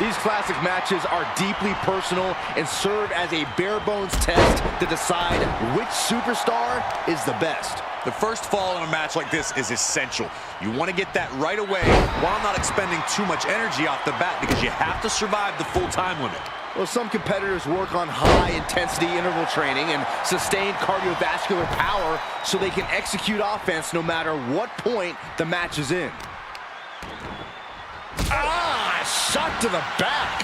These classic matches are deeply personal and serve as a bare-bones test to decide which superstar is the best. The first fall in a match like this is essential. You want to get that right away while not expending too much energy off the bat, because you have to survive the full time limit. Well, some competitors work on high-intensity interval training and sustained cardiovascular power so they can execute offense no matter what point the match is in. Shot to the back.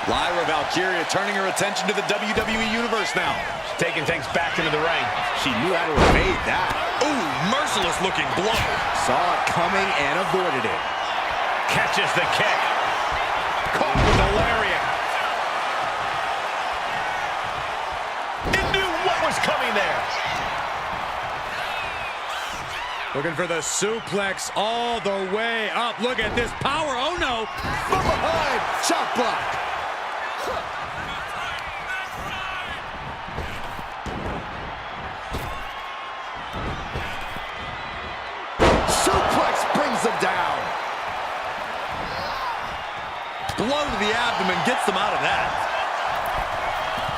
Lyra Valkyria turning her attention to the WWE Universe now. She's taking things back into the ring. She knew how to evade that. Ooh, merciless looking blow. Saw it coming and avoided it. Catches the kick. Caught with the lariat. It knew what was coming there. Looking for the suplex all the way up. Look at this power. Oh, no. From behind. Chop block. Suplex brings them down. Blow to the abdomen gets them out of that.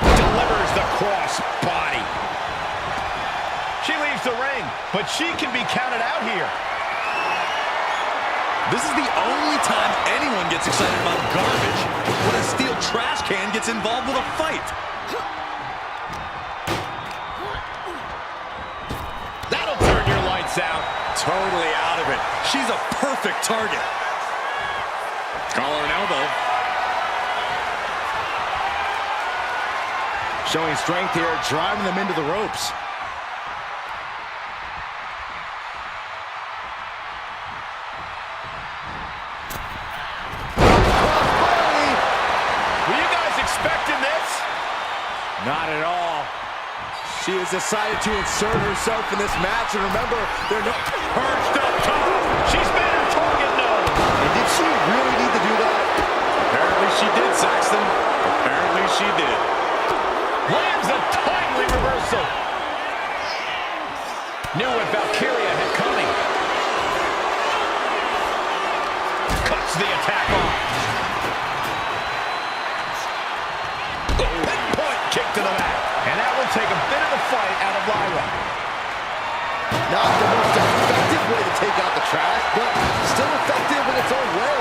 Delivers the cross body. She leaves the ring, but she can be counted out here. This is the only time anyone gets excited about garbage when a steel trash can gets involved with a fight. That'll turn your lights out. Totally out of it. She's a perfect target. Collar and elbow. Showing strength here, driving them into the ropes. Not at all. She has decided to insert herself in this match, and remember, they're not perched up top. She's made her target known. And did she really need to do that? Apparently she did, Saxton. Apparently she did. Lands a timely reversal. Knew what Valkyria had coming. Cuts the attack off. Kick to the back. And that will take a bit of the fight out of Lyra. Not the most effective way to take out the trash, but still effective in its own way.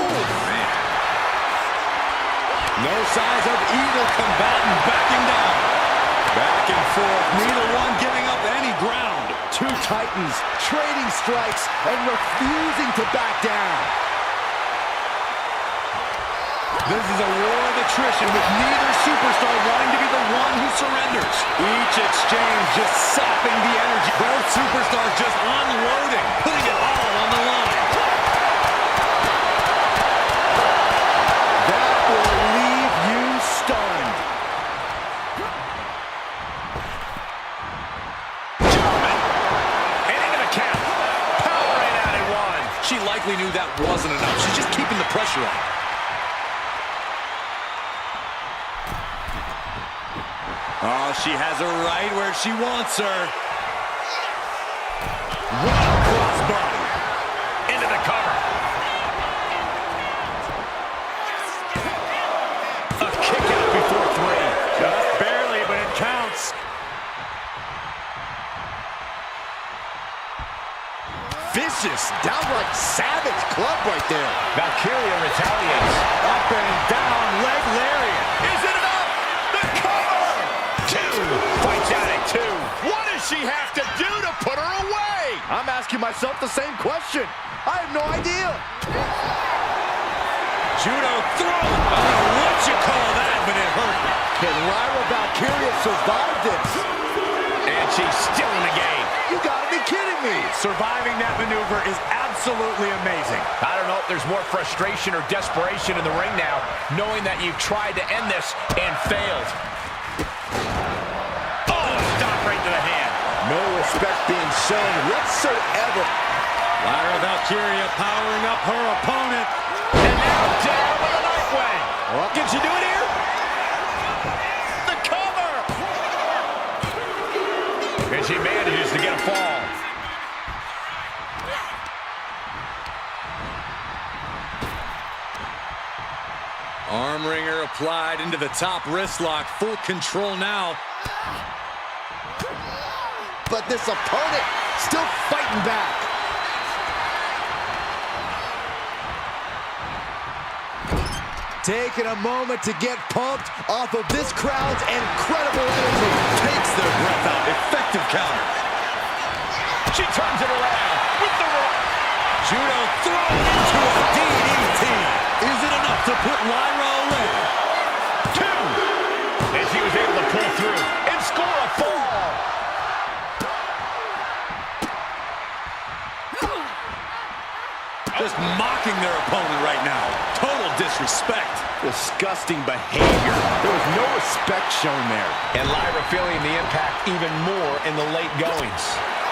Oh, man. No signs of either combatant backing down. Back and forth, neither one giving up any ground. Two titans trading strikes and refusing to back down. This is a war of attrition with neither superstar wanting to be the one who surrenders. Each exchange just sapping the energy. Both superstars just unloading, putting it all on the line. That will leave you stunned. German. And into the count. Powering out at one. She likely knew that wasn't enough. She's just keeping the pressure on. Oh, she has her right where she wants her. One crossbody. Into the cover. A kick out before three. Just barely, but it counts. Vicious, downright savage club right there. Valkyria retaliates. Up and down, leg lariat. Is it enough? The cover! Two. Fights out at two. What does she have to do to put her away? I'm asking myself the same question. I have no idea. Judo throw. I don't know what you call that, but it hurt. Can Lyra Valkyria survive this? And she's still in the game. You gotta be kidding me. Surviving that maneuver is absolutely amazing. I don't know if there's more frustration or desperation in the ring now, knowing that you've tried to end this and failed. Oh, stop right to the hand. No respect being shown whatsoever. Lyra Valkyria powering up her opponent. And now down with a knife wing. Well, can she do it here? The cover. And she manages to get a fall. Arm wringer applied into the top wrist lock. Full control now. But this opponent still fighting back. Taking a moment to get pumped off of this crowd's incredible energy. Takes their breath out. Effective counter. She turns it around with the rope. Judo thrown into a DDT. Is it enough to put Lyra away? 2. And she was able to pull through and score a fall. Just mocking their opponent right now. Total disrespect. Disgusting behavior. There was no respect shown there. And Lyra feeling the impact even more in the late goings.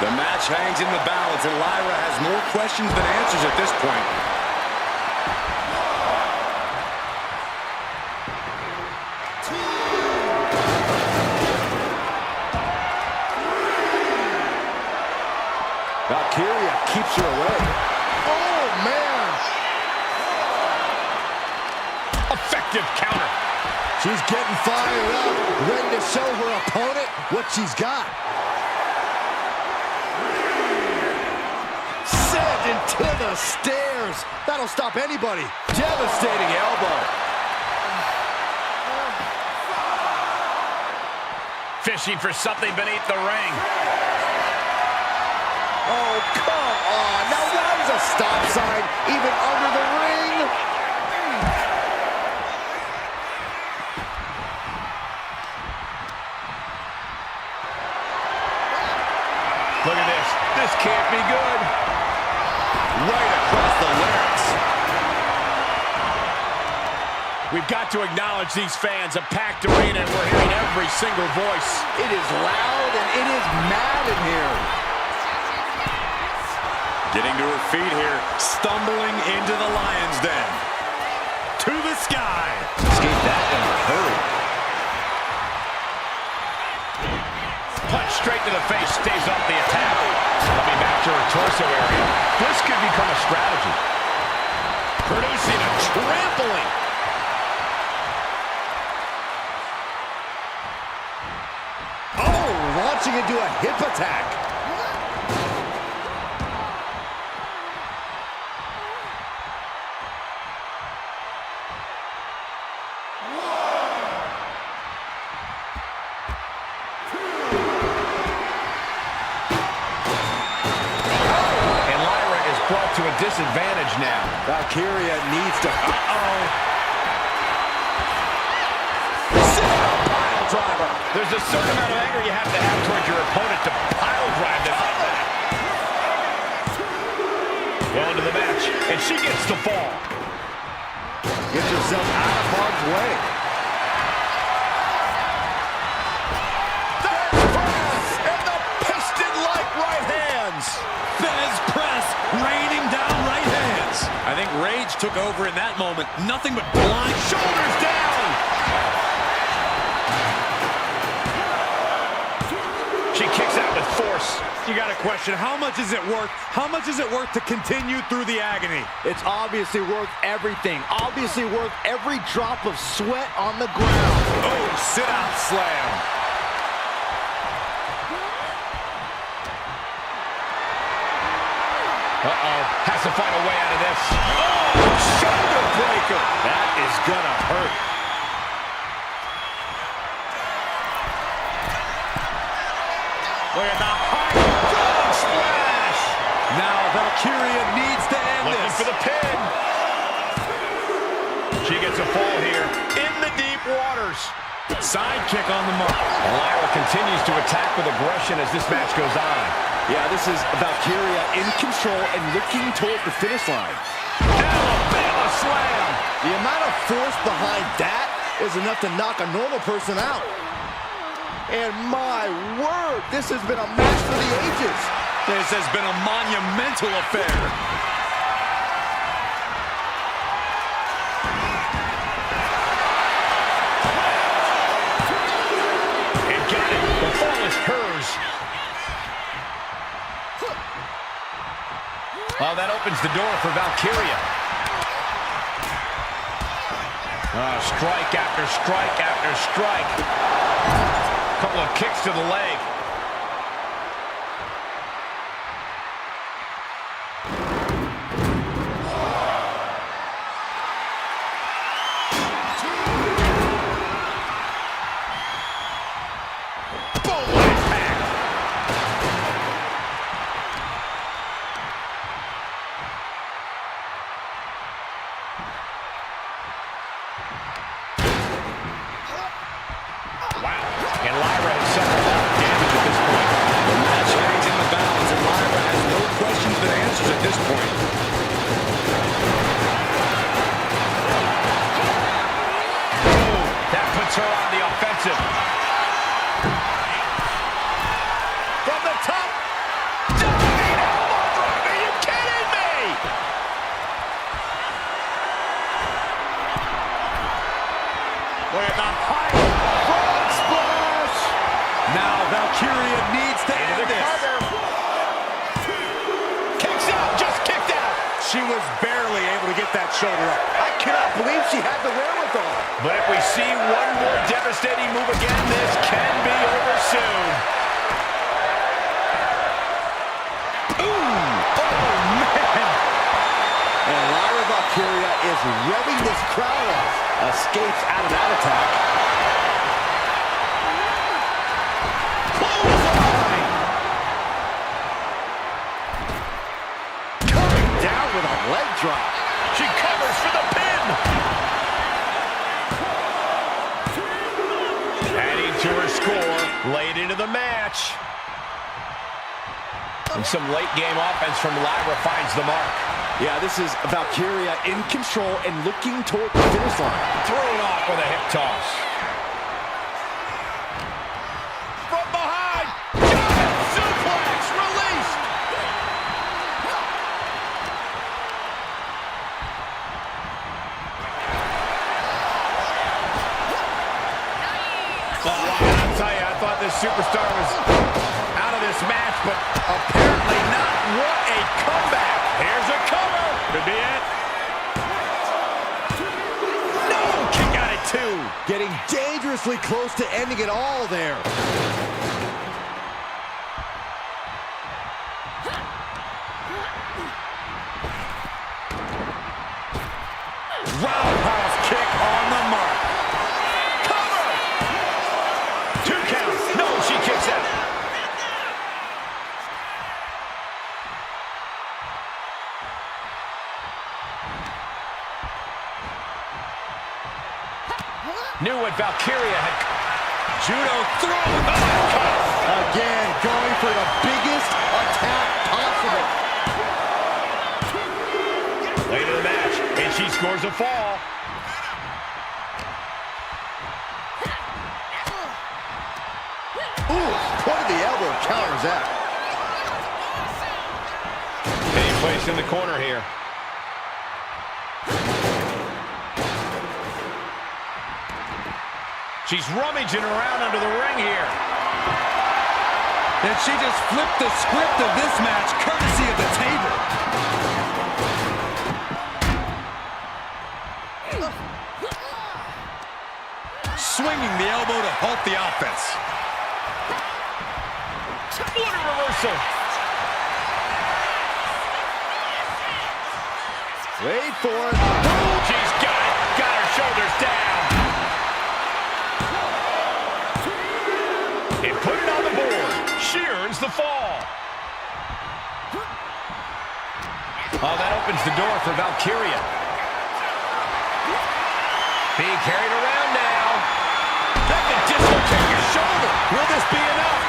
The match hangs in the balance, and Lyra has more questions than answers at this point. Valkyria keeps her away. Oh, man. Effective counter. She's getting fired up, ready to show her opponent what she's got. Sent into the stairs. That'll stop anybody. Devastating elbow. Fishing for something beneath the ring. Oh, come on. Now that is a stop sign, even under the ring. Look at this. This can't be good. Right across the larynx. We've got to acknowledge these fans. A packed arena, and we're hearing every single voice. It is loud and it is mad in here. Getting to her feet here, stumbling into the lion's den. To the sky. Escape that in a hurry. Punch straight to the face, stays off the attack. Coming back to her torso area. This could become a strategy. Producing a trampling. Oh, launching into a hip attack. To a disadvantage now. Valkyria needs to... Pile driver. There's a certain amount of anger you have to have towards your opponent to pile drive them like that. Well into the match, and she gets the fall. Gets herself out of harm's way. There's press, and the piston-like right hands. Fez press, raining down right hands. I think rage took over in that moment. Nothing but blind Shoulders down. She kicks out with force. You got to question, how much is it worth? How much is it worth to continue through the agony? It's obviously worth everything. Obviously worth every drop of sweat on the ground. Oh, sit-out slam. Has to find a way out of this. Oh, shoulder breaker. That is gonna hurt. Look at the high frog splash. Now Valkyria needs to end Looking this. for the pin. She gets a fall here in the deep waters. Side kick on the mark. Lyra continues to attack with aggression as this match goes on. Yeah, this is Valkyria in control and looking toward the finish line. Alabama slam. The amount of force behind that is enough to knock a normal person out. And my word, this has been a match for the ages. This has been a monumental affair. And got it. The fall is hers. Well, that opens the door for Valkyria. Strike after strike after strike. Couple of kicks to the leg. And Lyra has suffered a lot of damage at this point. The match hangs in the balance, and Lyra has no questions but answers at this point. Oh, that puts her on the offensive. From the top. Diving elbow drop. Are you kidding me? Look at the height. Now Valkyria needs to end this. Kicks out, just kicked out. She was barely able to get that shoulder up. I cannot believe she had the wherewithal. But if we see one more devastating move again, this can be over soon. Ooh! Oh, man! And Lyra Valkyria is revving this crowd up. Escapes out of that attack. Leg drop. She covers for the pin. Adding to her score late into the match. And some late game offense from Lyra finds the mark. Yeah, this is Valkyria in control and looking toward the finish line. Thrown off with a hip toss. From behind. Giant suplex released. I'll tell you, I thought this superstar was out of this match, but apparently not. What a comeback. Here's a cover. Could be it. No, kick out at 2. Getting dangerously close to ending it all there. Roundhouse kick on the mark. Cover. 2 counts. No, she kicks out. Knew what Valkyria had. Judo throw. Again, going for the biggest attack possible. Late in the match, and she scores a fall. Ooh, point of the elbow counters that. Any place in the corner here. She's rummaging around under the ring here. And she just flipped the script of this match, courtesy of the table. Swinging the elbow to halt the offense. What a reversal. Wait for it. She's got it. Got her shoulders down. And put it on the board. She earns the fall. Oh, that opens the door for Valkyria. Being carried around now. That can dislocate your shoulder. Will this be enough?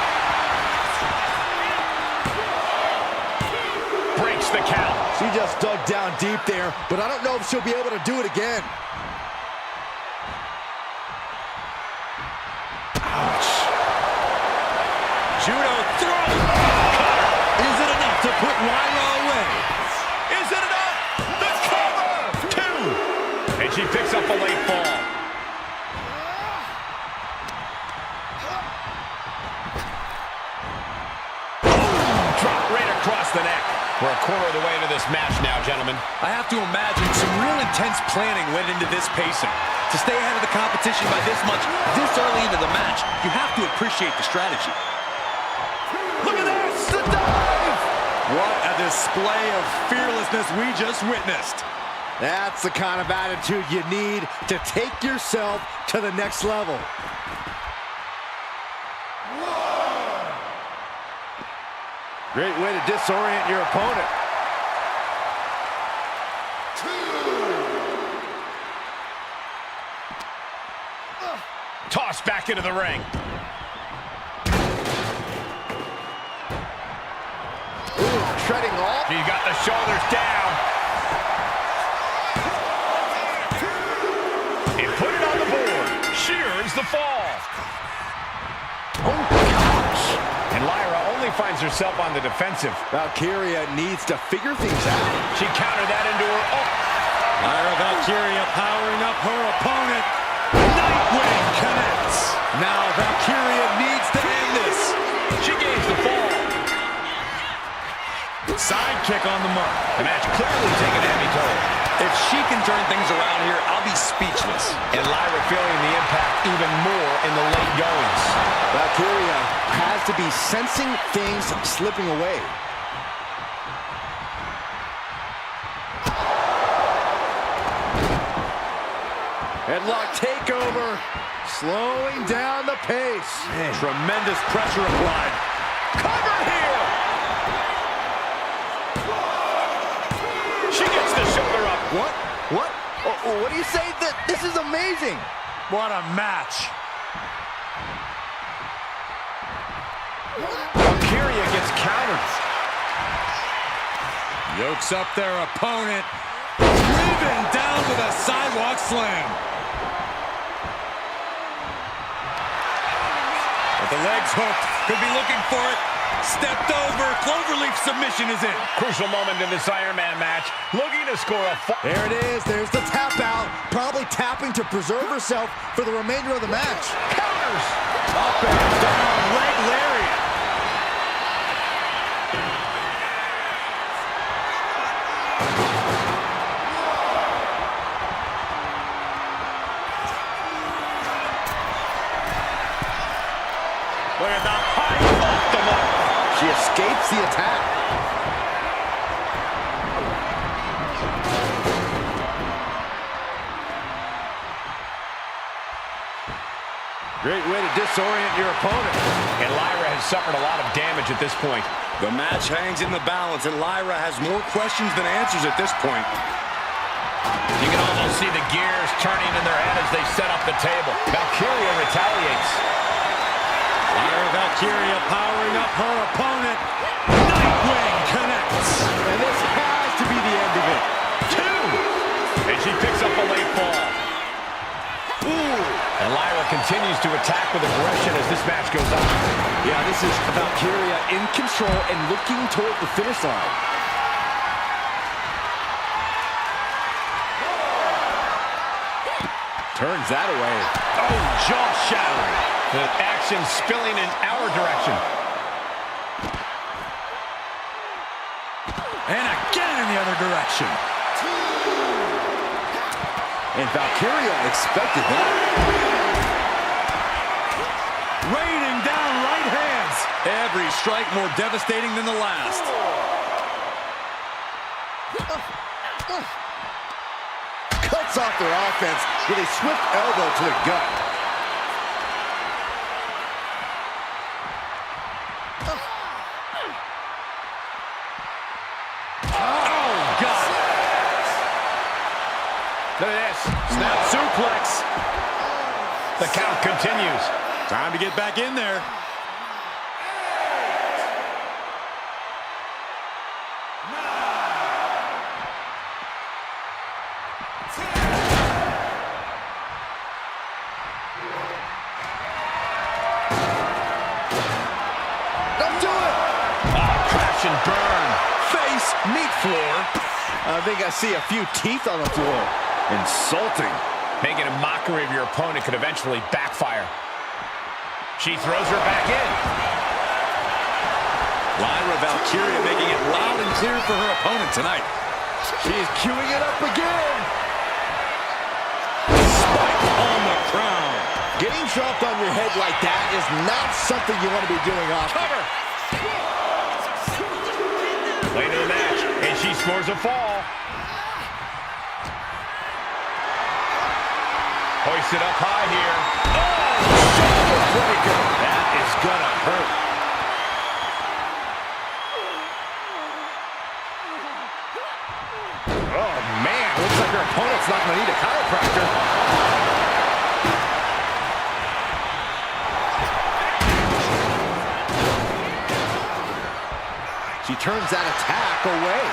Breaks the count. She just dug down deep there, but I don't know if she'll be able to do it again. Ouch. Judo throw. Is it enough to put Lyra away? Is it enough? The cover! 2. And she picks up a late fall. Drop right across the neck. For a quarter of the way into this match now, gentlemen. I have to imagine some real intense planning went into this pacing. To stay ahead of the competition by this much, this early into the match, you have to appreciate the strategy. Look at this! The dive! What a display of fearlessness we just witnessed. That's the kind of attitude you need to take yourself to the next level. Great way to disorient your opponent. Tossed back into the ring. Ooh, treading off. He got the shoulders down. He put it on the board. Shears the fall. Oh, gosh. And Lyra only finds herself on the defensive. Valkyria needs to figure things out. She countered that into her. Oh. Lyra Valkyria powering up her opponent. Nightwing connects. Now Valkyria needs to end this. She gains the fall. Side kick on the mark. The match clearly taking a heavy toll. If she can turn things around here, I'll be speechless. And Lyra feeling the impact even more in the late goings. Valkyria has to be sensing things slipping away. Headlock takeover, slowing down the pace. Man. Tremendous pressure applied. Cover here! She gets the shoulder up. What? What? What do you say? This is amazing. What a match. Valkyria gets countered. Yokes up their opponent. Driven down with a sidewalk slam. With the legs hooked. Could be looking for it. Stepped over. Cloverleaf submission is in. Crucial moment in this Iron Man match. Looking to score a fall. There it is. There's the tap out. Probably tapping to preserve herself for the remainder of the match. Counters. Up and down. Leg lariat. Look at that high off the mark. She escapes the attack. Great way to disorient your opponent. And Lyra has suffered a lot of damage at this point. The match hangs in the balance, and Lyra has more questions than answers at this point. You can almost see the gears turning in their head as they set up the table. Valkyria retaliates. Lyra Valkyria powering up her opponent. Nightwing connects. And this has to be the end of it. 2. And she picks up a late fall. Ooh. And Lyra continues to attack with aggression as this match goes on. Yeah, this is Valkyria in control and looking toward the finish line. Turns that away. Oh, jaw-shattering. The action spilling in our direction. And again in the other direction. And Valkyria expected that. Raining down right hands. Every strike more devastating than the last. Cuts off their offense with a swift elbow to the gut. Oh, God. Look at this. Snap suplex. The count continues. Time to get back in there. Don't do it! Crash and burn. Face, meat floor. I think I see a few teeth on the floor. Insulting. Making a mockery of your opponent could eventually backfire. She throws her back in. Lyra Valkyria making it loud and clear for her opponent tonight. She is queuing it up again. Spike on the crown. Getting dropped on your head like that is not something you want to be doing often. Cover. Late in the match, and she scores a fall. Hoisted up high here. Oh, shoulder breaker. That is gonna hurt. Oh, man. Looks like her opponent's not going to need a chiropractor. She turns that attack away.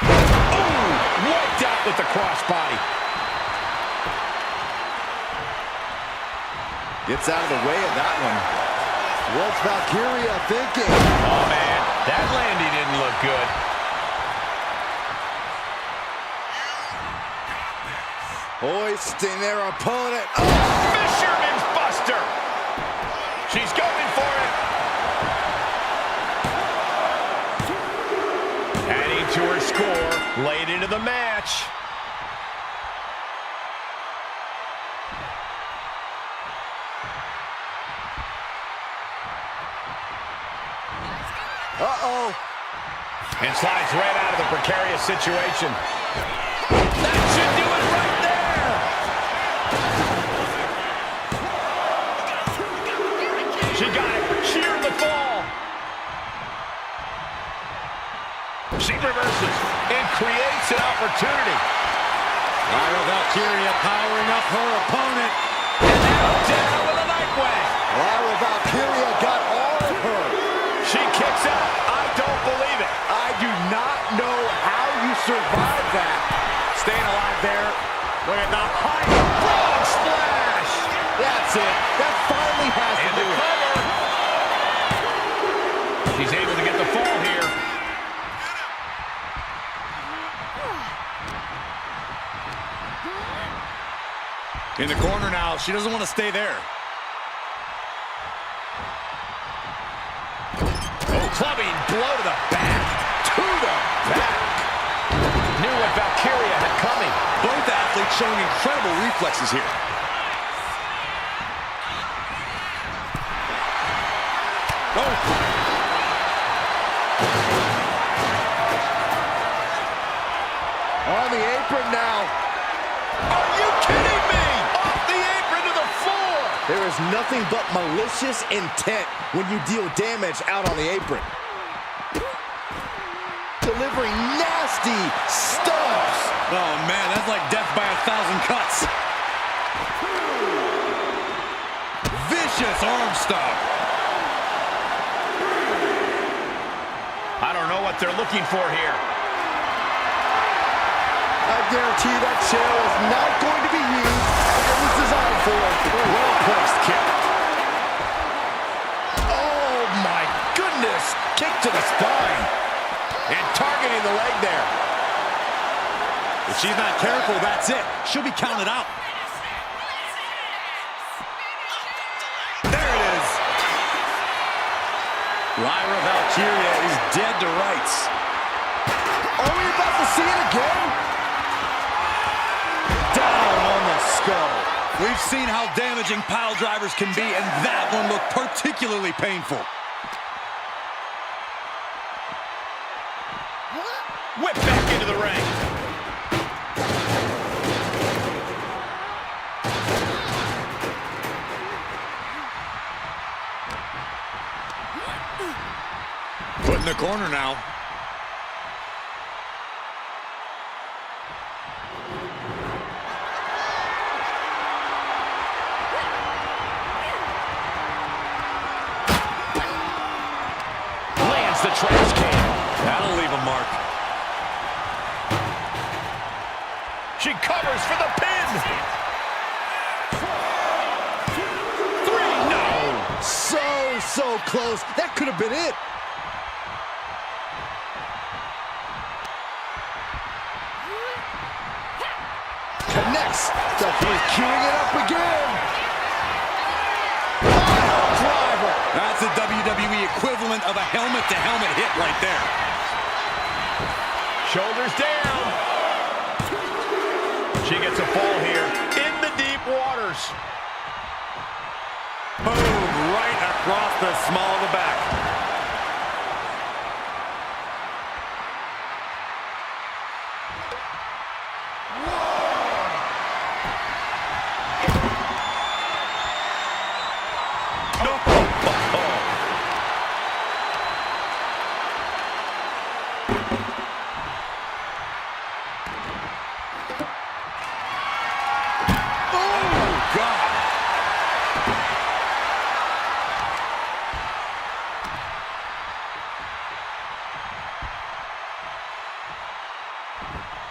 Ooh, wiped out with the crossbody. Gets out of the way of that one. What's Valkyria thinking? Oh, man, that landing didn't look good. Hoisting their opponent. Oh. Fisherman's Buster. She's going for it. Adding to her score late into the match. Uh-oh. And slides right out of the precarious situation. That should do it right there. She got it. Sheer the fall. She reverses and creates an opportunity. Lyra Valkyria powering up her opponent. And now down with a nightway. Lyra Valkyria got all of her. She kicks out. I don't believe it. I do not know how you survive that. Staying alive there. Look at the high frog splash. That's it. That finally has to And do the it. cover. She's able to get the fall here. In the corner now. She doesn't want to stay there. Oh, clubbing blow to the back. To the back. Knew what Valkyria had coming. Both athletes showing incredible reflexes here. Oh. On the apron now. Are you kidding me? Off the apron to the floor. There is nothing but malicious intent when you deal damage out on the apron. Delivering nasty stomps. Oh, man, that's like death by 1,000 cuts. Vicious arm stomp. I don't know what they're looking for here. I guarantee that chair is not going to be used as it was designed for. Well-placed kick. Oh, my goodness. Kick to the spine. And targeting the leg there. If she's not careful, that's it. She'll be counted out. There it is. Lyra Valkyria is dead to rights. Are we about to see it again? Down on the skull. We've seen how damaging pile drivers can be, and that one looked particularly painful. Whip back into the ring. Put in the corner now. Lands the trash can. That'll leave a mark. She covers for the pin. 3, no. So close. That could have been it. Connects. He's queuing it up again. Pile driver. That's a WWE equivalent of a helmet-to-helmet hit right there. Shoulders down. She gets a fall here in the deep waters. Boom, right across the small of the back.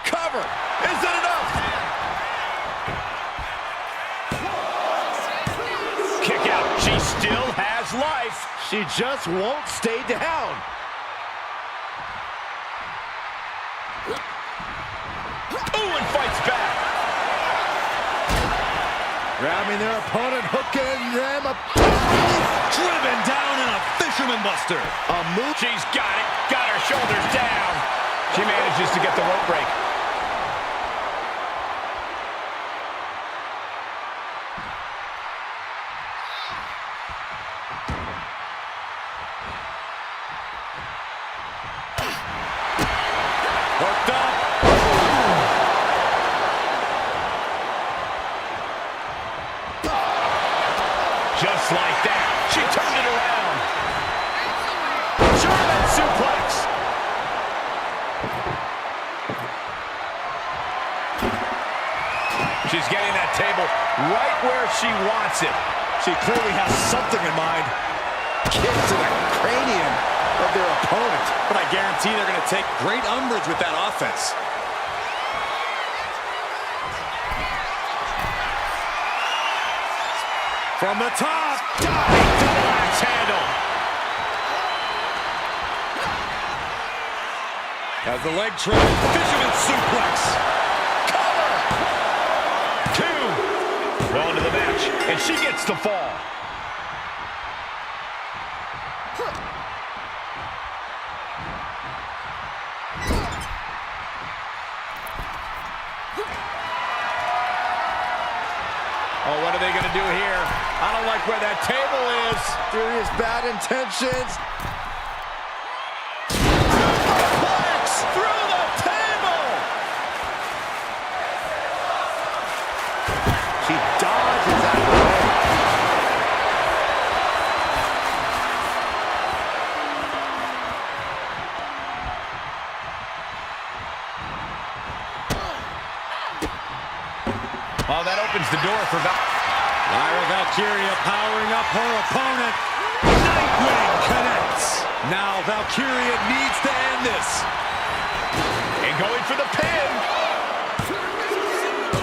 Cover. Is that enough? Kick out. She still has life. She just won't stay down. Ooh, and fights back. Grabbing their opponent, hooking them up. Driven down in a fisherman buster. A move. She's got it. Got her shoulders down. She manages to get the rope break. Hooked up. Just like that. She turned it around. German suplex. She's getting that table right where she wants it. She clearly has something in mind. Kick to the cranium of their opponent. But I guarantee they're going to take great umbrage with that offense. From the top. Diving double axe handle. As the leg trip. Fisherman suplex. Cover. Two. Well into the match, and she gets the fall. Oh, what are they going to do here? I don't like where that table is. Serious bad intentions. Suplex through the table. She dodges out of the way. Oh, that opens the door for Lyra Valkyria powering up her opponent. Nightwing connects. Now Valkyria needs to end this. And going for the pin.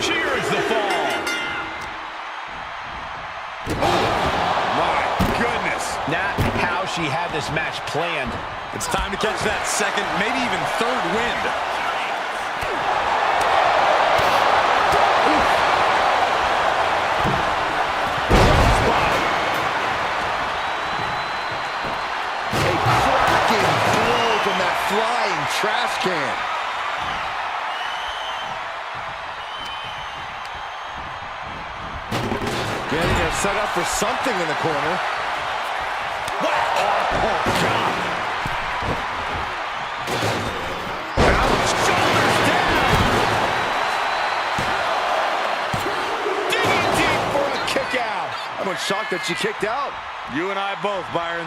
Cheers the fall. My goodness. Not how she had this match planned. It's time to catch that second, maybe even third wind. Flying trash can. Getting her set up for something in the corner. What? Oh, God. Shoulders down. Digging deep for a kick out. I'm shocked that she kicked out. You and I both, Byron.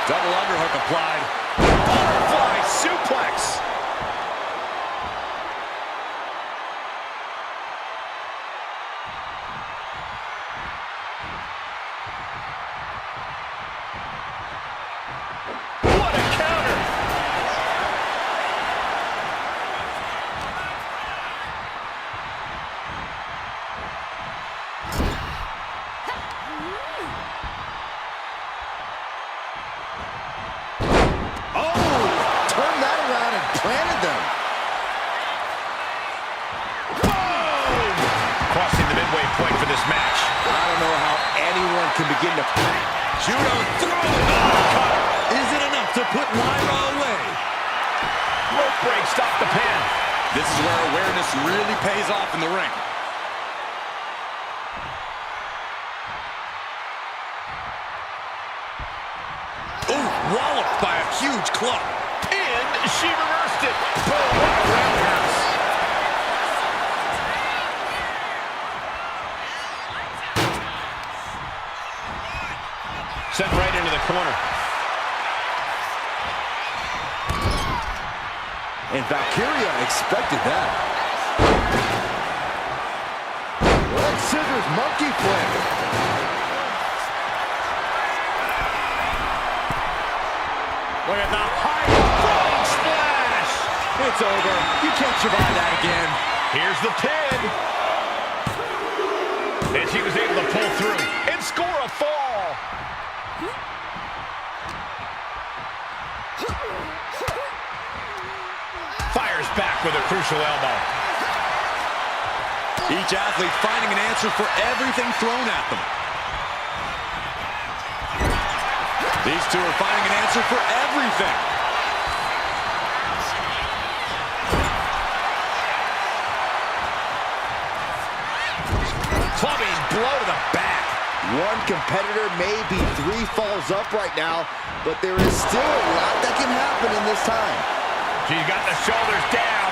Double underhook applied. Butterfly suplex. What a counter. can begin to... Judo throw. Oh, is it enough to put Lyra away? Rope break, stop the pin. This is where awareness really pays off in the ring. Ooh, walloped by a huge club. And she reversed it. Boom, what a roundhouse. Sent right into the corner. And Valkyria expected that. Leg scissors monkey flip. Look at the high flying splash. It's over. You can't survive that again. Here's the pin. And she was able to pull through and score a fall. Fires back with a crucial elbow. Each athlete finding an answer for everything thrown at them. These two are finding an answer for everything. Clubbing blow to the back. One competitor may be 3 falls up right now, but there is still a lot that can happen in this time. She's got the shoulders down.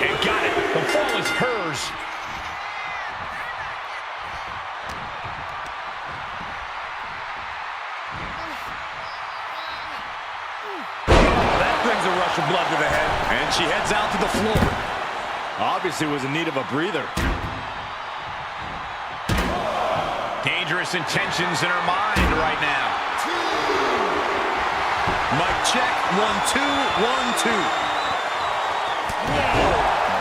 And got it. The fall is hers. That brings a rush of blood to the head. And she heads out to the floor. Obviously was in need of a breather. Dangerous intentions in her mind right now. Mic check, 1, 2, 1, 2.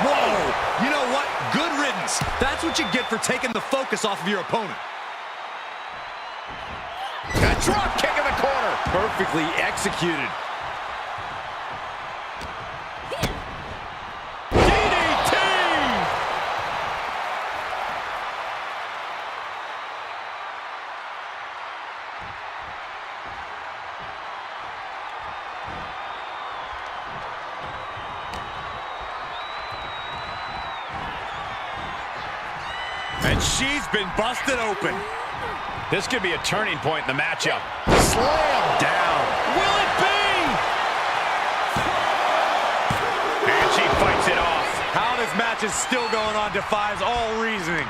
Whoa! You know what? Good riddance. That's what you get for taking the focus off of your opponent. A drop kick in the corner. Perfectly executed. DDT! And she's been busted open. This could be a turning point in the matchup. Slam down. Will it be? And she fights it off. How this match is still going on defies all reasoning.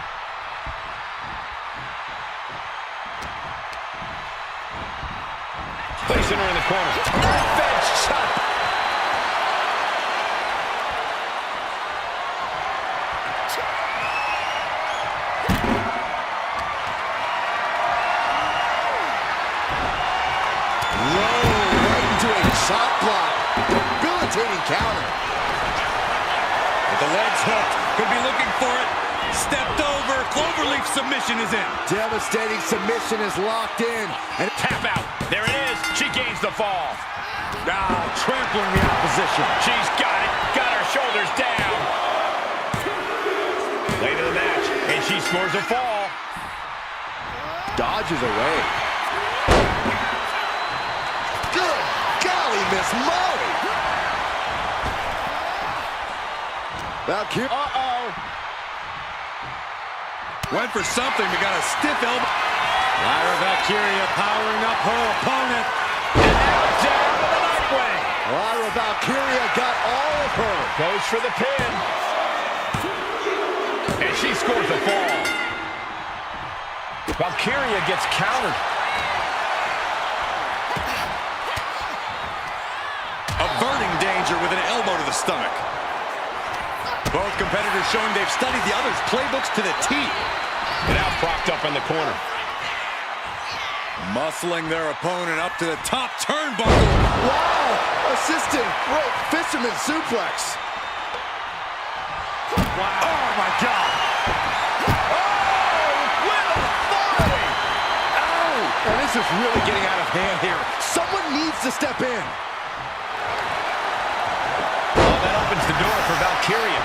Placing her in the corner. Knife edge chop. Shot block. Debilitating counter. With the legs hooked. Could be looking for it. Stepped over. Cloverleaf submission is in. Devastating submission is locked in. And tap out. There it is. She gains the fall. Now trampling the opposition. She's got it. Got her shoulders down. Late in the match. And she scores a fall. Dodges away. Good golly, Miss Molly. Valkyria. Uh-oh. Went for something, but got a stiff elbow. Lyra Valkyria powering up her opponent. And now down with the nightwing. Lyra Valkyria got all of her. Goes for the pin. And she scores a fall. Valkyria gets countered. Averting danger with an elbow to the stomach. Both competitors showing they've studied the other's playbooks to the T. Now propped up in the corner. Muscling their opponent up to the top turnbuckle. Wow! Assistant rope fisherman suplex. Wow. Oh, my God. Oh, with authority. Ow! And this is really getting out of hand here. Someone needs to step in. Oh, that opens the door for Valkyria.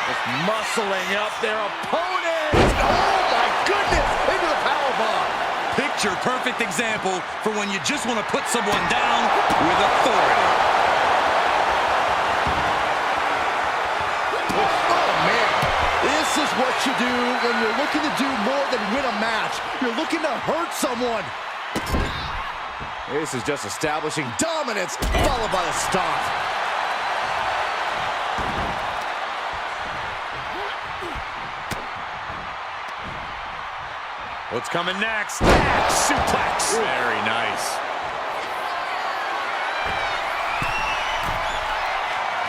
Just muscling up their opponent. Oh, my goodness. Into the powerbomb. Picture-perfect example for when you just want to put someone down with authority. Oh, man. This is what you do when you're looking to do more than win a match. You're looking to hurt someone. This is just establishing dominance, followed by a stomp. What's coming next? Back suplex. Very nice.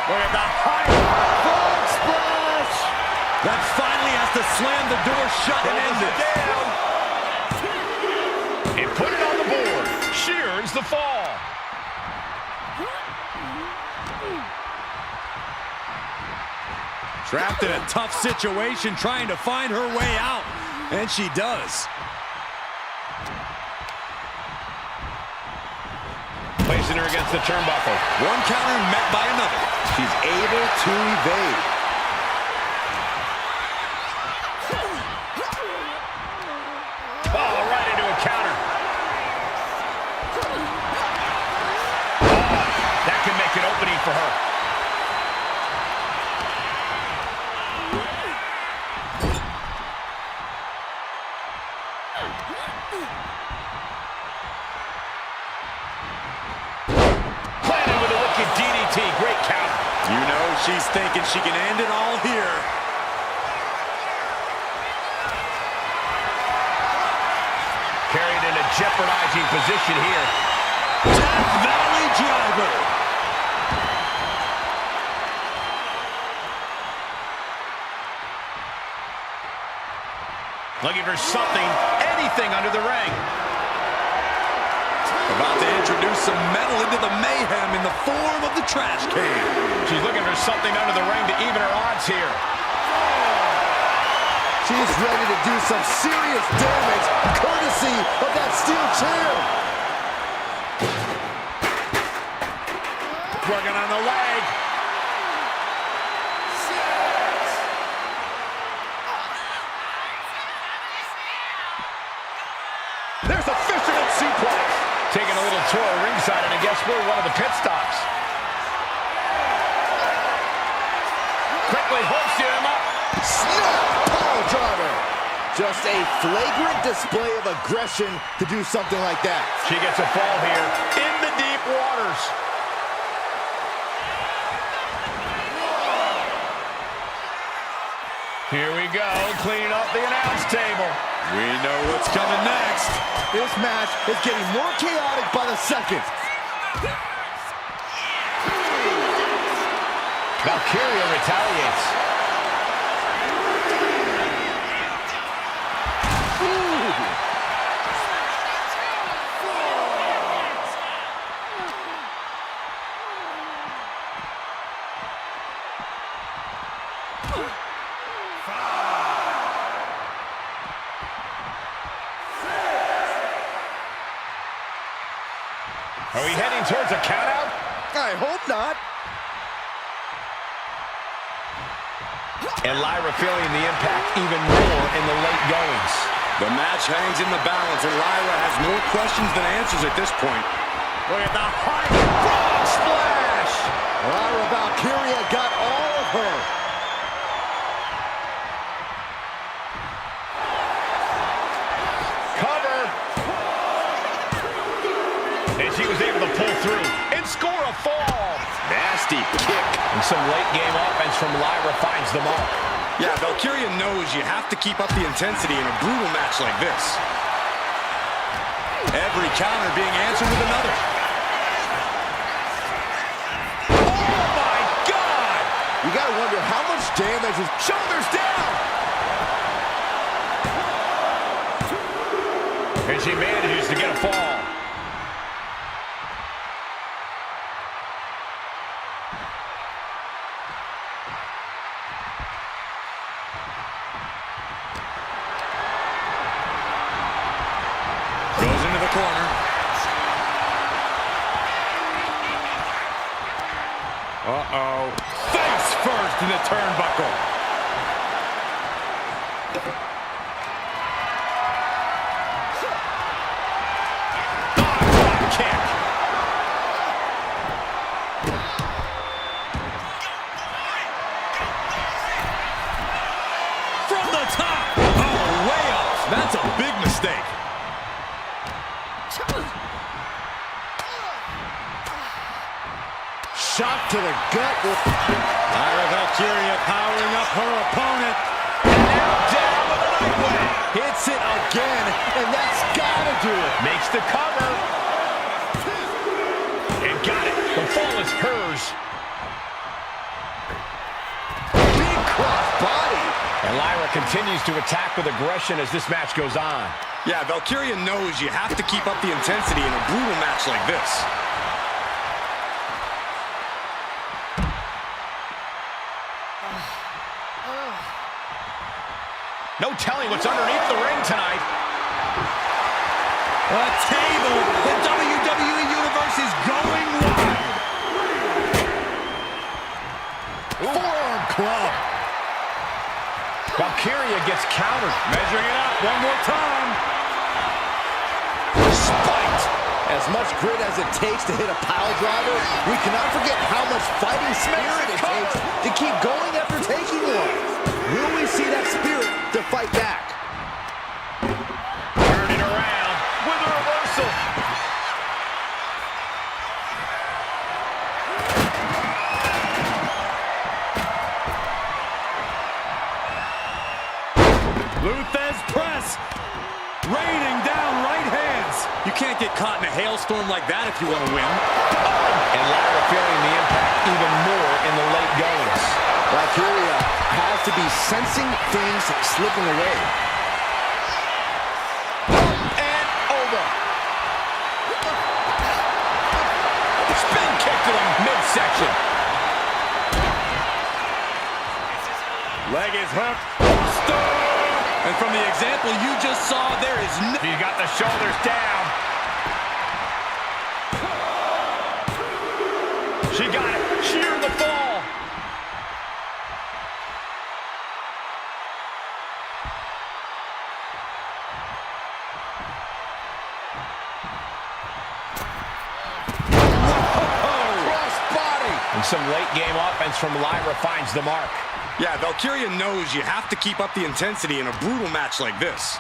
Look at the high frog splash. That finally has to slam the door shut and end it. And put it on the board. Shears the fall. Trapped in a tough situation, trying to find her way out. And she does. Placing her against the turnbuckle. One counter met by another. She's able to evade. Oh, right into a counter. That can make an opening for her. Planted with a wicked DDT. Great counter. You know she's thinking she can end it all here. Carried in a jeopardizing position here. Death Valley Driver. Looking for something, anything under the ring. About to introduce some metal into the mayhem in the form of the trash can. She's looking for something under the ring to even her odds here. She's ready to do some serious damage, courtesy of that steel chair. Working on the leg. There's a fisherman suplex. Taking a little tour of ringside, and I guess we're one of the pit stops. Quickly hoisting him up. Snap! Power driver. Just a flagrant display of aggression to do something like that. She gets a fall here in the deep waters. Here we go, cleaning up the announce table. We know what's coming next. This match is getting more chaotic by the second. Valkyria retaliates. Are we heading towards a countout? I hope not. And Lyra feeling the impact even more in the late goings. The match hangs in the balance, and Lyra has more questions than answers at this point. Look at the high frog splash! Lyra Valkyria got all of her. Cover! And she was able to pull through and score a fall. Nasty kick. And some late game offense from Lyra finds the mark. Yeah, Valkyria knows you have to keep up the intensity in a brutal match like this. Every counter being answered with another. Oh my God! You gotta wonder how much damage is... Shoulders down! And she manages to get a fall. Goes into the corner. Uh-oh. Face first in the turnbuckle. Kick. From the top. Oh, way off. That's a big mistake. Shot to the gut. Lyra Valkyria powering up her opponent. Now down with a right way. Hits it again, and that's gotta do it. Makes the cover. And got it. The fall is hers. Big cross body. And Lyra continues to attack with aggression as this match goes on. Yeah, Valkyria knows you have to keep up the intensity in a brutal match like this. No telling what's underneath the ring tonight. A table. The WWE Universe is going wide. Forearm club. Valkyria gets countered. Measuring it up one more time. Spiked. As much grit as it takes to hit a pile driver, we cannot forget how much fighting spirit it takes to keep going after taking one. Will we see that spirit to fight back? Turning around with a reversal. Luthez press. Raining down right hands. You can't get caught in a hailstorm like that if you want to win. And Lyra feeling the impact even more in the late goings. Valkyria has to be sensing things slipping away. And over. Spin kick to the midsection. Leg is hooked. And from the example you just saw, there is no... She's got the shoulders down. She got it. Sheer the fall. And some late game offense from Lyra finds the mark. Yeah, Valkyria knows you have to keep up the intensity in a brutal match like this.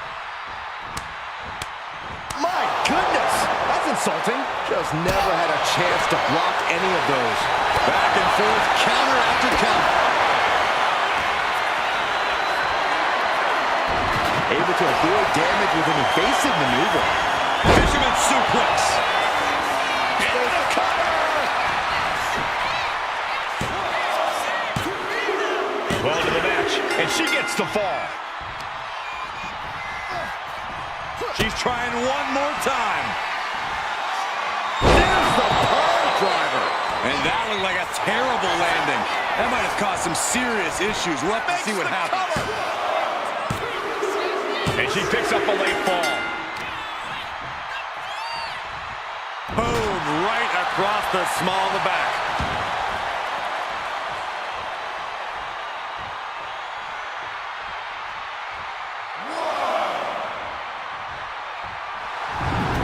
My goodness, that's insulting. Just never had a chance to block any of those. Back and forth, counter after counter. Able to avoid damage with an evasive maneuver. Fisherman suplex. Well into the match, and she gets the fall. She's trying one more time. There's the power driver. And that looked like a terrible landing. That might have caused some serious issues. We'll have to see what happens. And she picks up a late fall. Boom, right across the small of the back.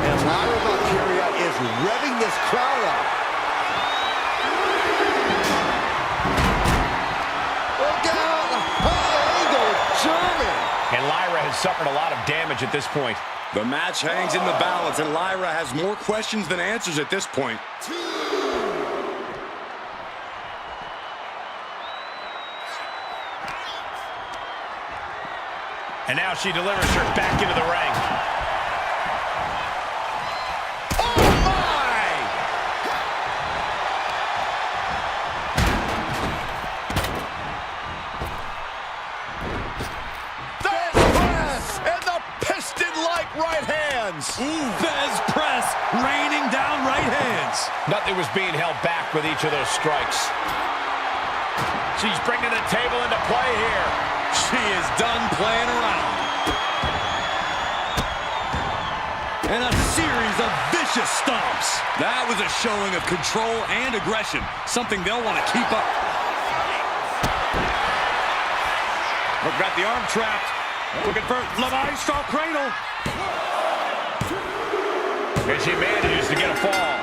And Lyra Valkyria is revving this crowd up. Look out! High angle German. And Lyra has suffered a lot of damage at this point. The match hangs in the balance, and Lyra has more questions than answers at this point. And now she delivers her back into the ring. Oh my! There's press and the piston-like right hands. Fez press, raining down right hands. Nothing was being held back with each of those strikes. She's bringing the table into play here. She is done playing around. And a series of vicious stomps. That was a showing of control and aggression, something they'll want to keep up. But got the arm trapped. Looking for Levi style cradle. And she manages to get a fall.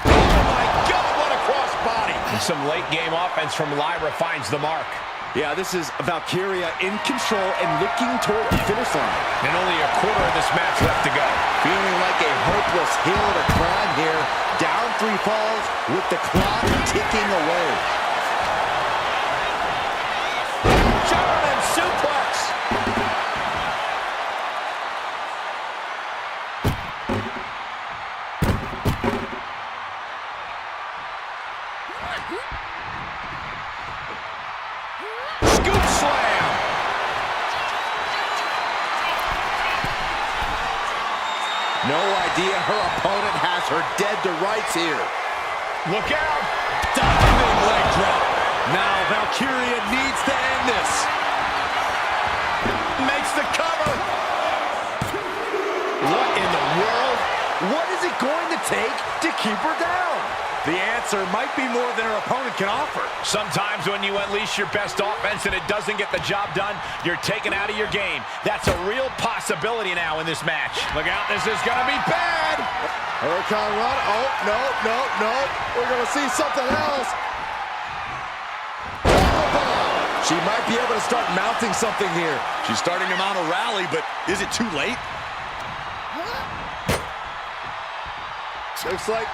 Oh my God, what a crossbody. And some late game offense from Lyra finds the mark. Yeah, this is Valkyria in control and looking toward the finish line. And only a quarter of this match left to go. Feeling like a hopeless hill to climb here. Down 3 falls with the clock ticking away. German suplex. Scoop slam. No idea her opponent has her dead to rights here. Look out! Diving leg drop. Now Valkyria needs to end this. Makes the cover. What in the world? What is it going to take to keep her down? The answer might be more than her opponent can offer. Sometimes when you unleash your best offense and it doesn't get the job done, you're taken out of your game. That's a real possibility now in this match. Look out, this is gonna be bad. Hurricane run. Oh, no, no, no. We're gonna see something else. She might be able to start mounting something here. She's starting to mount a rally, but is it too late? Looks like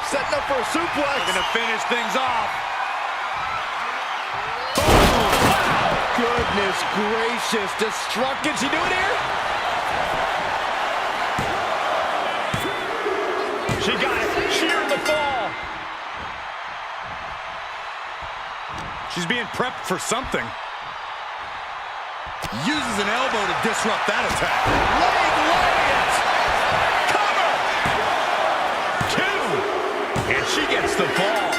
setting up for a suplex. Gonna finish things off. Goodness gracious. Destruct. Can she do it here? She got it. Sheared the fall. She's being prepped for something. Uses an elbow to disrupt that attack. Leg lariat. Cover. 2. And she gets the fall.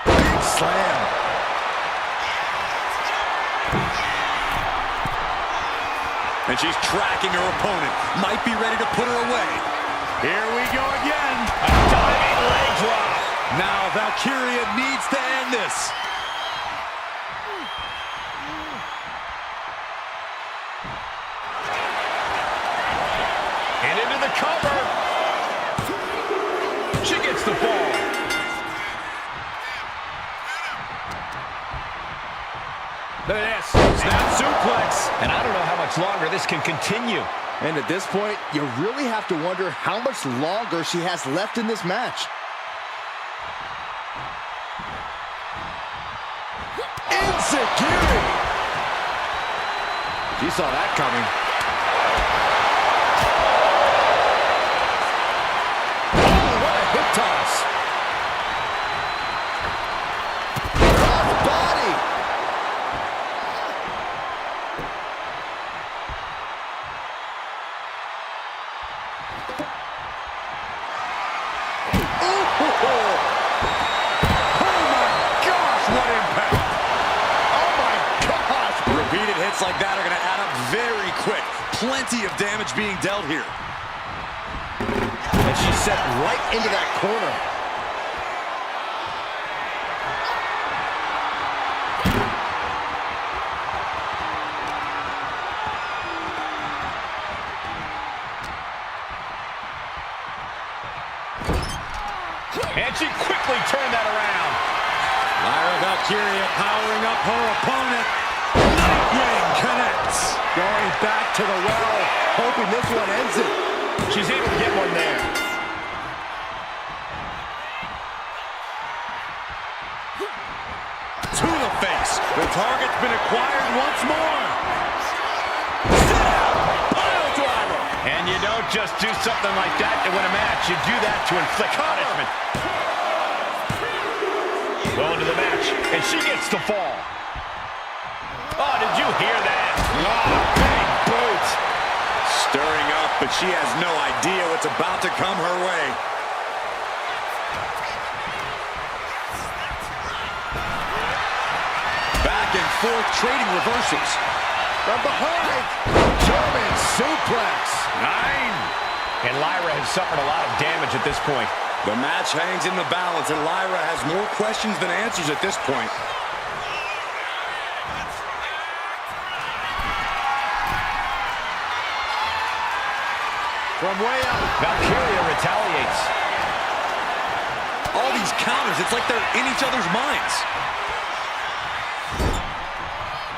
Big slam. And she's tracking her opponent. Might be ready to put her away. Here we go again. A diving leg drop. Now Valkyria needs to end this. And into the cover. She gets the fall. Look at this. Snap suplex. And I don't know how much longer this can continue. And at this point, you really have to wonder how much longer she has left in this match. Insecurity. She saw that coming. Oh, what a hip toss. Cross body. Hits like that are going to add up very quick. Plenty of damage being dealt here. And she's set right into that corner. And she quickly turned that around. Lyra Valkyria powering up her opponent. Nightwing connects. Going back to the well, hoping this one ends it. She's able to get one there. To the face. The target's been acquired once more. Pile driver. And you don't just do something like that to win a match. You do that to inflict punishment. Going to the match, and she gets the fall. Oh, did you hear that? Oh, big boot. Stirring up, but she has no idea what's about to come her way. Back and forth trading reversals. From behind. German suplex. 9. And Lyra has suffered a lot of damage at this point. The match hangs in the balance, and Lyra has more questions than answers at this point. From way up. Valkyria retaliates. All these counters, it's like they're in each other's minds.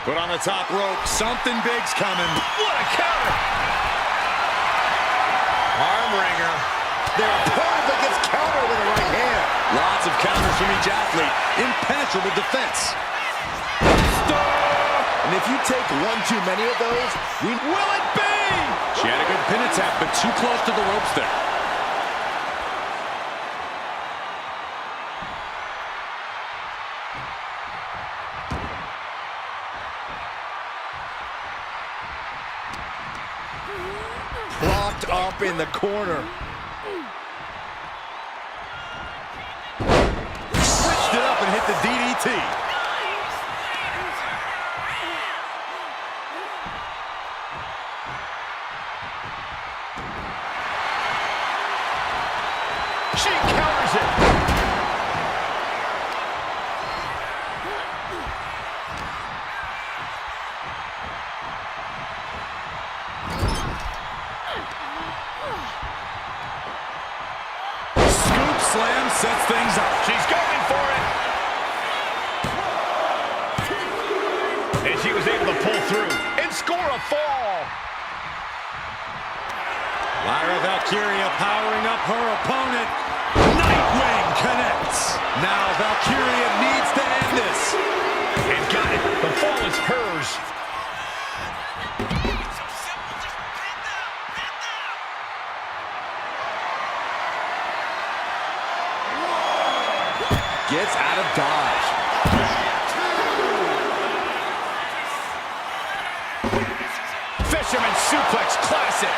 Put on the top rope. Something big's coming. What a counter! Arm wringer. Their opponent that gets countered with a right hand. Lots of counters from each athlete. Impenetrable defense. And if you take one too many of those, will it be? She had a good pin attempt, but too close to the ropes there. Propped up in the corner. Switched it up and hit the DDT. She counters it. Scoop slam sets things up. She's going for it. And she was able to pull through and score a fall. Lyra Valkyria powering up her opponent. Nightwing connects. Now Valkyria needs to end this. And got it. The fall is hers. Gets out of dodge. Fisherman suplex classic.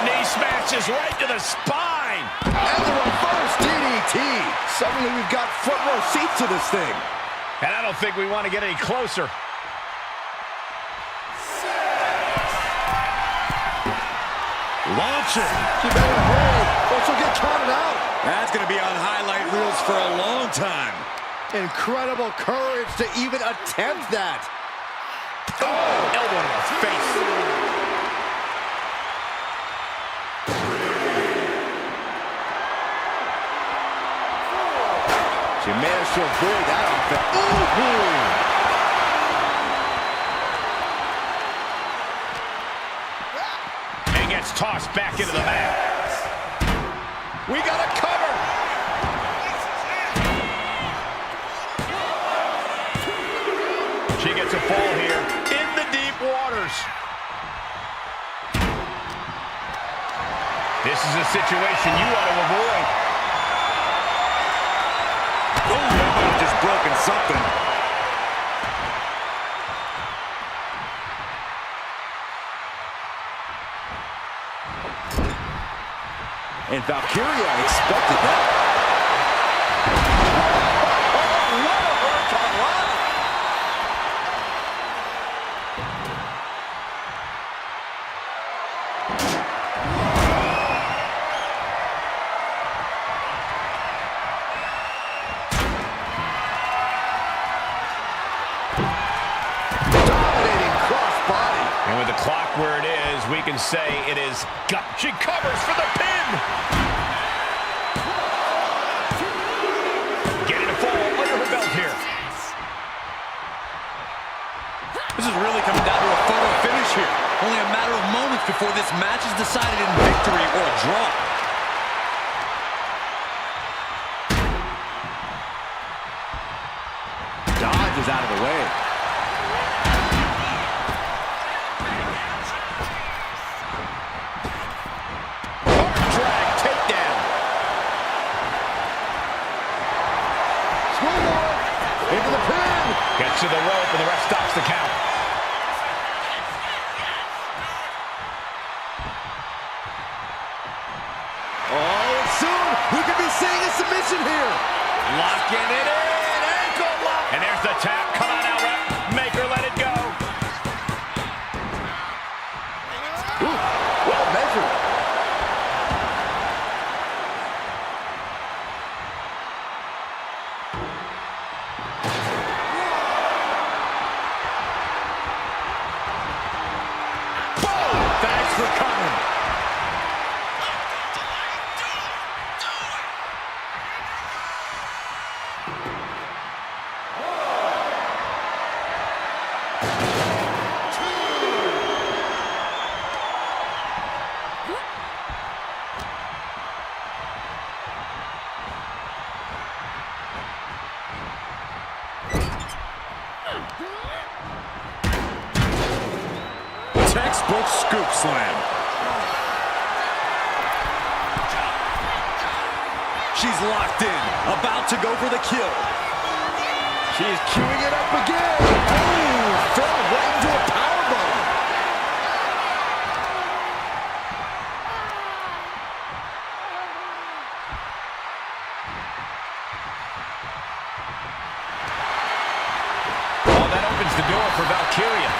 Knee smashes right to the spine. And the reverse DDT. Suddenly we've got front row seats to this thing. And I don't think we want to get any closer. Launching. She better hold or she'll get counted out. That's going to be on highlight reels for a long time. Incredible courage to even attempt that. Oh, elbow to the face. She managed to avoid that offense. Ooh. And gets tossed back into the mat. We got a cover. She gets a fall here in the deep waters. This is a situation you want to avoid. Oh, that might have just broken something. And Valkyria expected that. What a work on one. Dominating crossbody. And with the clock where it is, we can say it is gut. She covers for the pin. Getting a fall under her belt here. This is really coming down to a photo finish here. Only a matter of moments before this match is decided in victory or a draw. Dodge is out of the way. Hard drag takedown. Schoolboy into the pin. Gets to the rope and the ref stops the count. Oh, and soon we could be seeing a submission position here. Locking it in. Ankle lock. And there's the tap. Come on out, ref. Make her let it go. Ooh, well measured. Thanks for coming. Textbook scoop slam. She's locked in, about to go for the kill. She's queuing it up again. Boom! Fell right into a powerbomb. Oh, that opens the door for Valkyria.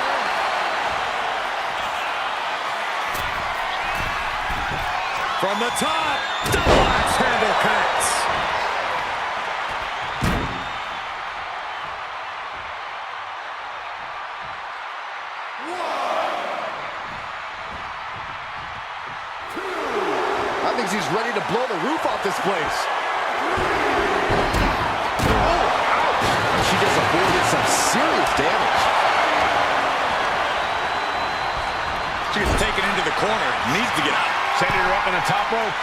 From the top, double axe handle connects. I think she's ready to blow the roof off this place. Oh, ouch. She just avoided some serious damage. She gets taken into the corner, needs to get out. Sending her up on the top rope.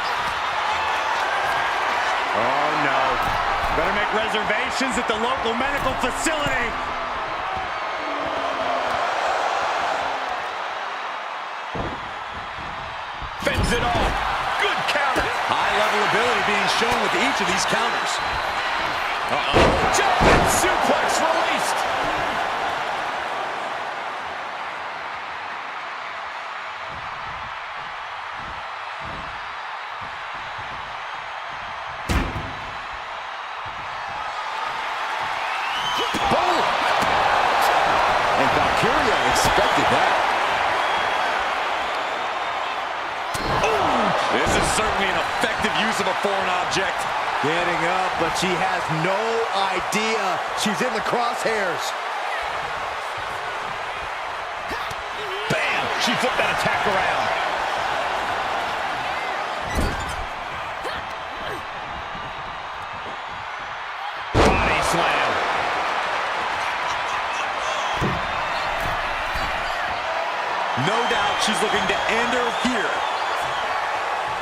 Oh, no. Better make reservations at the local medical facility. Fends it off. Good counter. High-level ability being shown with each of these counters. Jumping suplex released. And Valkyria expected that. This is certainly an effective use of a foreign object. Getting up, but she has no idea she's in the crosshairs. Bam! She flipped that attack around. Body slam. No doubt she's looking to end her here.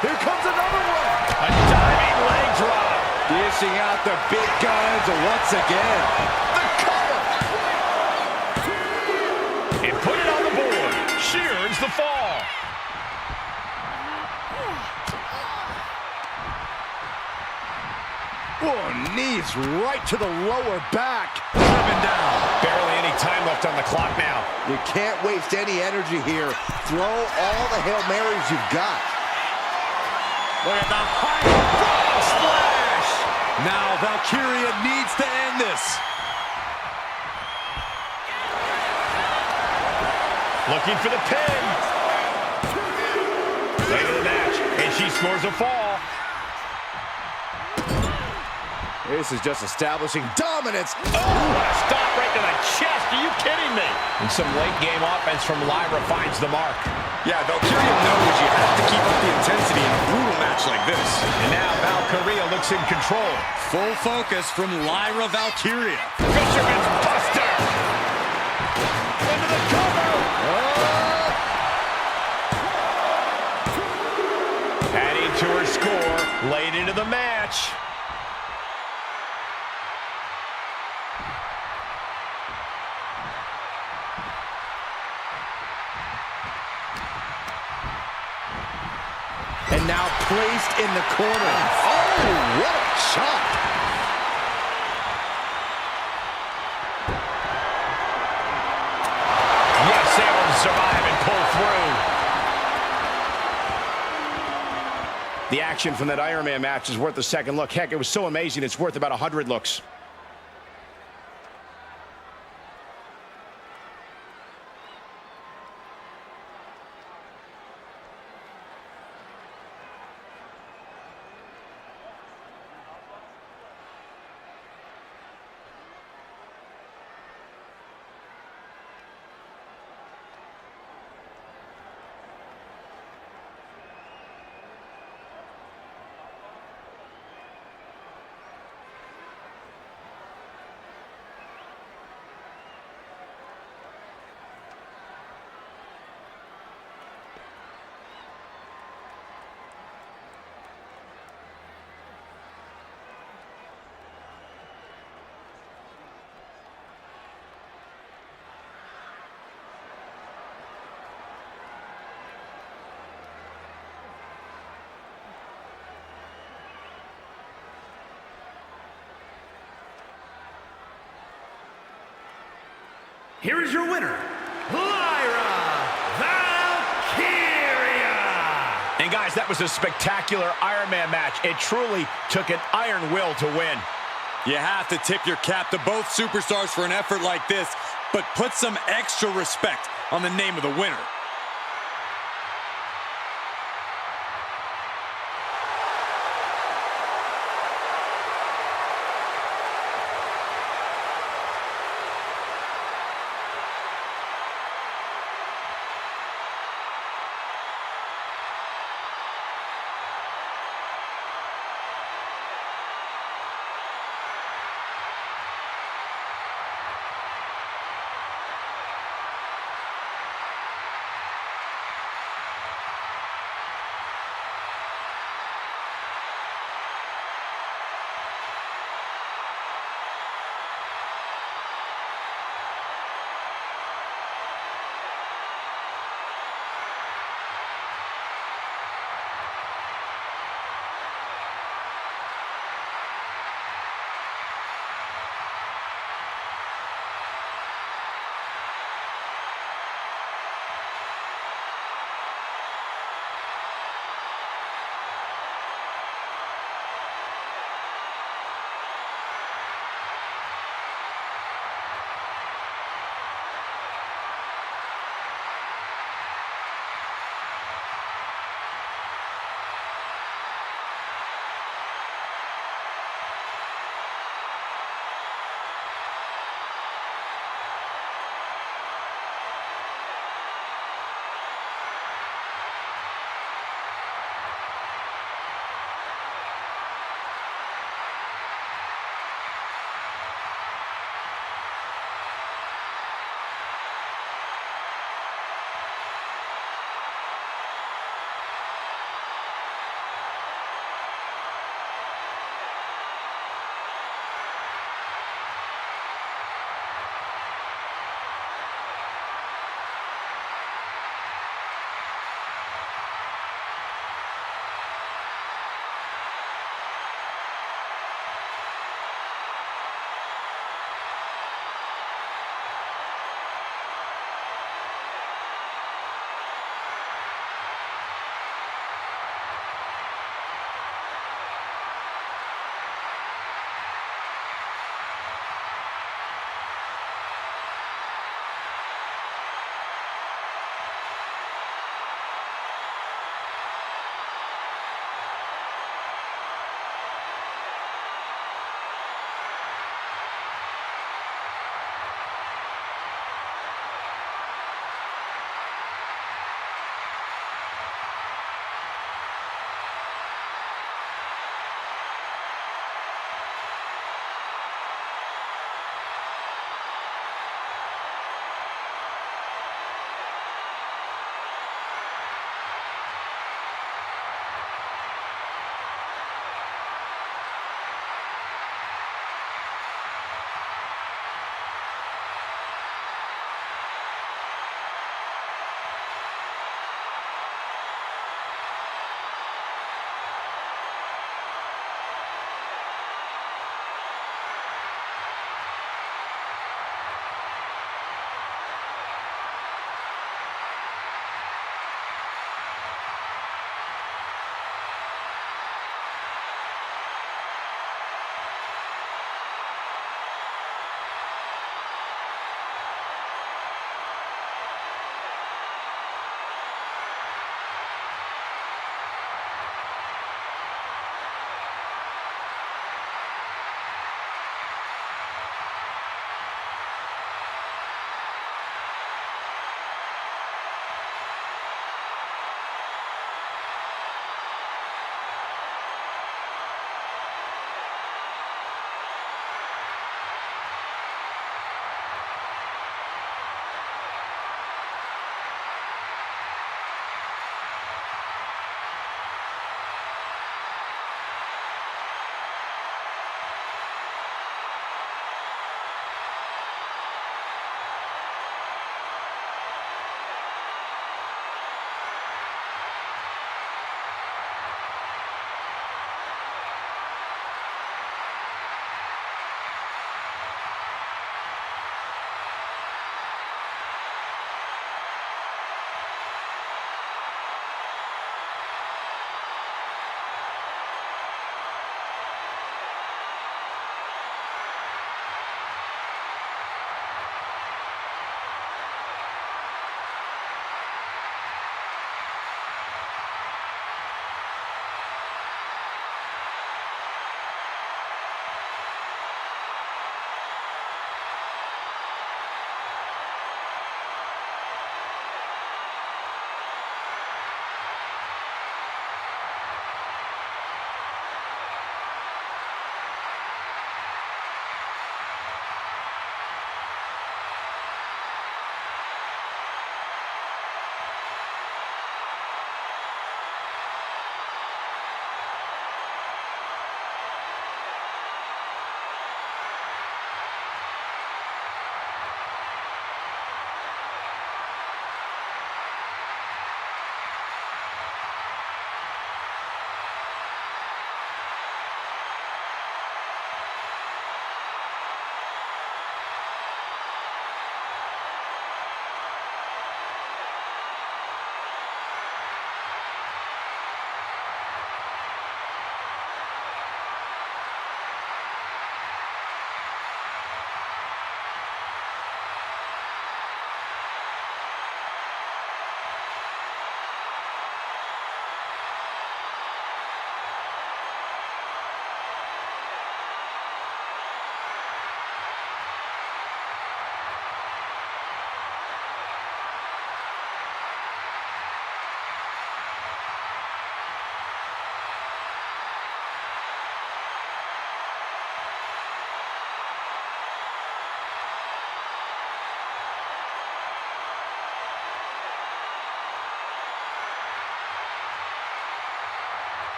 Here comes another one. A diving leg drop. Dishing out the big guns once again. The cover. And put it on the board. She earns the fall. Oh, knees right to the lower back. Driven down. Barely any time left on the clock now. You can't waste any energy here. Throw all the Hail Marys you've got. Look at the high frog splash. Now Valkyria needs to end this. Looking for the pin. Late in the match, and she scores a fall. This is just establishing dominance. Oh, what a stop right to the chest. Are you kidding me? And some late-game offense from Lyra finds the mark. Yeah, Valkyria knows you have to keep up the intensity in a brutal match like this. And now Valkyria looks in control. Full focus from Lyra Valkyria. Fisherman's Buster. Into the cover. Adding to her score late into the match. And now placed in the corner. Oh, what a shot. Yes, able to survive and pull through. The action from that Iron Man match is worth a second look. Heck, it was so amazing, it's worth about 100 looks. Here is your winner, Lyra Valkyria! And guys, that was a spectacular Iron Man match. It truly took an iron will to win. You have to tip your cap to both superstars for an effort like this, but put some extra respect on the name of the winner.